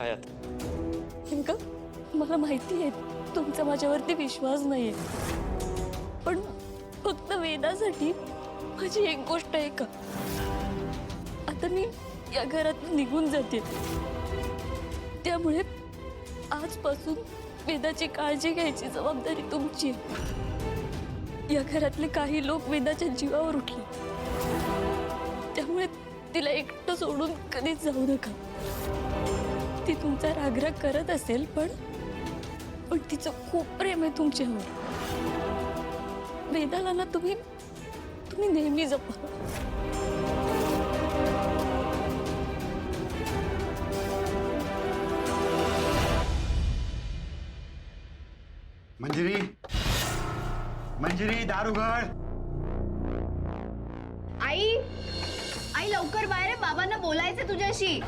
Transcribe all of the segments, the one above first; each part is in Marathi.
काय आता? नेमकं मला माहिती आहे तुमचा माझ्यावरती विश्वास नाहीये, पण फक्त वेदासाठी माझी एक गोष्ट आहे का, आता मी या घरात निघून जाते, त्यामुळे आजपासून वेदाची काळजी घ्यायची जबाबदारी तुमची आहे। या घरातले काही लोक वेदाच्या जीवावर उठले, त्यामुळे तिला एकटं सोडून कधीच जाऊ नका। ती तुमचा रागराग करत असेल, पण तिचं खूप प्रेम आहे तुमच्यावर। वेदाला ना तुम्ही नेहमी जपा। मंजिरी, मंजिरी, दार उघड। आई, आई लवकर बाहेर आहे, बाबांना बोलायचं तुझ्याशी।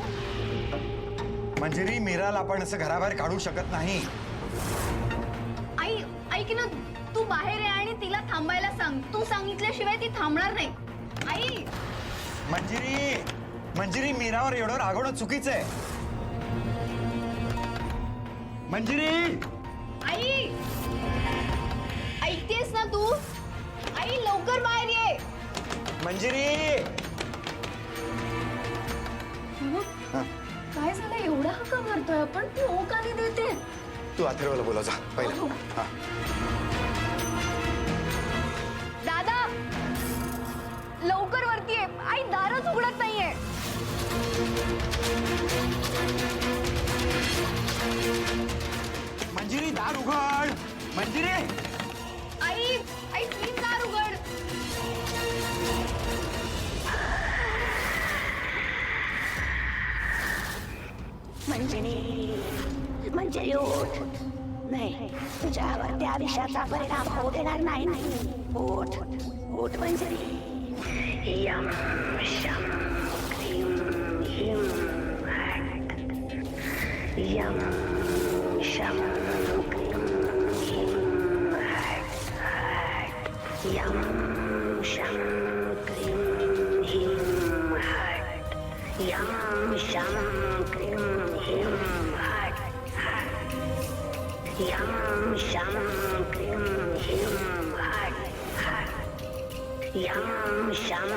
मंजिरी, मीराला आपण असं घराबाहेर काढू शकत नाही। आई ऐक ना, तू बाहेर आहे आणि तिला थांबायला सांग। तू सांगितल्याशिवाय ती थांबणार नाही। आई मंजिरी, मंजिरी, मीरावर एवढं रागवणं चुकीचं आहे। मंजिरी, आई ऐकतेस ना तू? आई लवकर बाहेर ये। मंजिरी। काय झालं, एवढा हक्का मारतोय आपण? ती हो का नाही देते? तू अथर्वला बोला जा पहिला। हा। दादा लवकर वरती ये, आई दारच उघडत नाहीये। मंजिरी, दार उघड। मंजिरी, आई आई प्लीज दार उघड। मंजिरी उठ, नाही तुझ्यावर त्या विषयाचा परिणाम होऊ देणार नाही। उठ उठ मंजिरी। यम शम क्लीम ह्रीं फट्। यम शम क्लीम ह्रीं फट्। यम शम क्लीम ह्रीं फट्। यम शम क्लीम ह्रीं फट्। यम शम क्लीम ह्रीं फट्। यम शम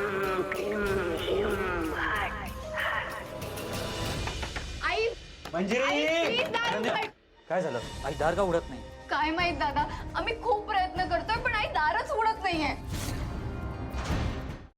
क्लीम ह्रीं फट्। आई मंजिरी। प्लीज दार उघड। काय झालं? आई दार का उघडत नाही? काय माहित दादा, आम्ही खूप प्रयत्न करतोय पण आई दारच उघडत नाहीये।